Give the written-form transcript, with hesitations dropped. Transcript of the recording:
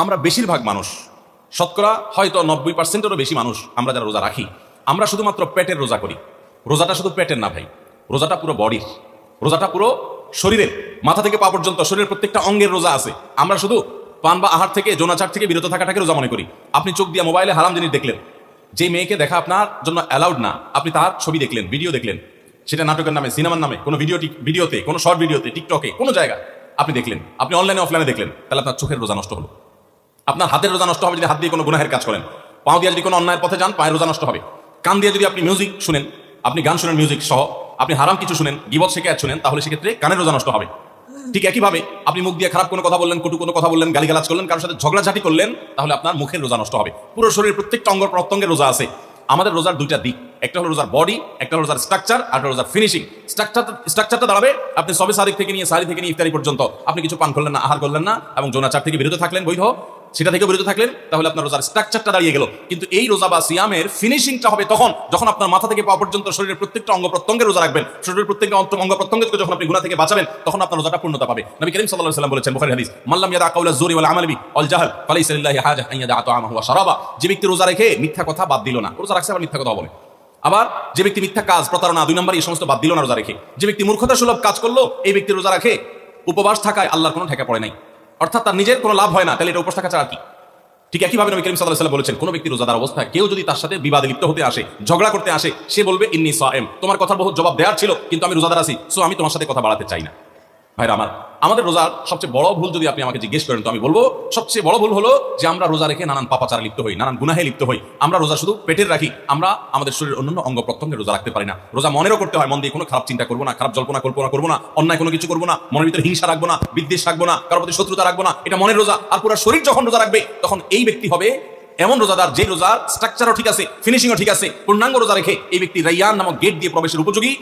আমরা বেশিরভাগ মানুষ, শতকরা হয়তো 90%-এরও বেশি মানুষ আমরা যারা রোজা রাখি, আমরা শুধুমাত্র পেটের রোজা করি। রোজাটা শুধু পেটের না ভাই, রোজাটা পুরো বডির, রোজাটা পুরো শরীরের, মাথা থেকে পা পর্যন্ত শরীরের প্রত্যেকটা অঙ্গের রোজা আছে। আমরা শুধু পান বা আহার থেকে, যৌনাচার থেকে বিরত থাকাটাকে রোজা মনে করি। আপনি চোখ দিয়ে মোবাইলে হারাম জিনিস দেখলেন, যে মেয়েকে দেখা আপনার জন্য অ্যালাউড না, আপনি তার ছবি দেখলেন, ভিডিও দেখলেন, সেটা নাটকের নামে, সিনেমার নামে, কোনো ভিডিওতে, কোনো শর্ট ভিডিওতে, টিকটকে, কোনো জায়গায় আপনি দেখলেন, আপনি অনলাইনে অফলাইনে দেখলেন, তাহলে আপনার চোখের রোজা নষ্ট হলো। আপনার হাতের রোজা নষ্ট হবে যদি হাত দিয়ে কোনো গুনাহের কাজ করেন। পাও দিয়ে যদি কোনো অন্যায়ের পথে যান, পায়ের রোজা নষ্ট হবে। কান দিয়ে যদি আপনি মিউজিক শুনেন, আপনি গান শুনেন মিউজিক সহ, আপনি হারাম কিছু শুনেন, গীবত শিকায়াত শুনেন, তাহলে সেক্ষেত্রে কানের রোজা নষ্ট হবে। ঠিক একইভাবে আপনি মুখ দিয়ে খারাপ কোনো কথা বললেন, কটু কোনো কথা বললেন, গালিগালাজ করলেন, কারোর সাথে ঝগড়াঝাটি করলেন, তাহলে আপনার মুখের রোজা নষ্ট হবে। পুরো শরীরের প্রত্যেকটা অঙ্গ প্রত্যঙ্গের রোজা আছে। আমাদের রোজার দুইটা দিক, একটা হলো রোজার বডি, একটা হলো রোজার স্ট্রাকচার, আর একটা রোজার ফিনিশিং। স্ট্রাকচারটা দাঁড়াবে আপনি সবে সাদিক থেকে নিয়ে সারি থেকে নিয়ে ইফতারি পর্যন্ত আপনি কিছু পান করলেন না, আহার করলেন না, এবং যৌনাচার থেকে বিরত থাকলেন, বৈধ সেটা থেকে বিরত থাকলেন, তাহলে আপনার রোজার স্ট্রাকচারটা দাঁড়িয়ে গেল। কিন্তু এই রোজা বা সিয়ামের ফিনিশিংটা হবে তখন যখন আপনার মাথা থেকে পা পর্যন্ত শরীরের প্রত্যেকটা অঙ্গ প্রত্যঙ্গে রোজা রাখবেন। শরীরের প্রত্যেকটা অঙ্গ প্রত্যঙ্গ থেকে যখন আপনি গুনাহ থেকে বাঁচাবেন, তখন আপনার রোজাটা পূর্ণতা পাবে। নবী করিম সাল্লাল্লাহু আলাইহি ওয়াসাল্লাম বলেছেন, বুখারী হাদিস, মাল্লাম ইয়াদা কাউলা যুরি ওয়াল আমাল বিহি ওয়াল জাহল ফালাইসা লিল্লাহি হাজা আন ইয়াদা তাআমাহু ওয়া শারাবা। যে ব্যক্তি রোজা রেখে মিথ্যা কথা বাদ দিল না, রোজা রাখছে আবার মিথ্যা কথা বলে। আবার যে ব্যক্তি মিথ্যা কাজ, প্রতারণা, 2 নম্বর এই সমস্ত বাদ দিল না রোজা রেখে, যে ব্যক্তি মূর্খতা সুলভ কাজ করলো, এই ব্যক্তি রোজা রাখে, উপবাস থাকায় আল্লাহর কোনো ঠেকা পড়ে নাই, অর্থাৎ তার নিজের কোনো লাভ হয় না, তাহলে এটা উপবাস থাকা ছাড়া কি? ঠিক একইভাবে নবী করিম সাল্লাল্লাহু আলাইহি ওয়াসাল্লাম বলেছেন, কোন ব্যক্তি রোজাদার অবস্থায় কেউ যদি তার সাথে বিবাদে লিপ্ত হতে আসে, ঝগড়া করতে আসে, সে বলবে ইন্নী সায়েম, তোমার কথার বহুত জবাব দেওয়ার ছিল, কিন্তু আমি রোজাদার আছি, সো আমি তোমার সাথে কথা বাড়াতে চাই না। ভাইরা আমার, আমাদের রোজার সবচেয়ে বড় ভুল যদি আপনি আমাকে জিজ্ঞেস করেন, তো আমি বলবো সবচেয়ে বড় ভুল হলো যে আমরা রোজা রেখে নানান পাপাচারে লিপ্ত হই, নানান গুনাহে লিপ্ত হই। আমরা রোজা শুধু পেটের রাখি, আমরা আমাদের শরীরের অন্যান্য অঙ্গ প্রত্যঙ্গে রোজা রাখতে পারি না। রোজা মনেরও করতে হয়, মন দিয়ে কোনো খারাপ চিন্তা করবো না, খারাপ কল্পনা করবো না, অন্যায় কোনো কিছু করবো না, মনের ভিতরে হিংসা রাখবো না, বিদ্বেষ রাখবো না, কারোর প্রতি শত্রুতা রাখবো না, এটা মনের রোজা। আর পুরো শরীর যখন রোজা রাখবে, তখন এই ব্যক্তি হবে এমন রোজাদার যে রোজার স্ট্রাকচারও ঠিক আছে, ফিনিশিংও ঠিক আছে, পূর্ণাঙ্গ রোজা রেখে এই ব্যক্তি রাইয়ান নামক গেট দিয়ে প্রবেশের উপযোগী।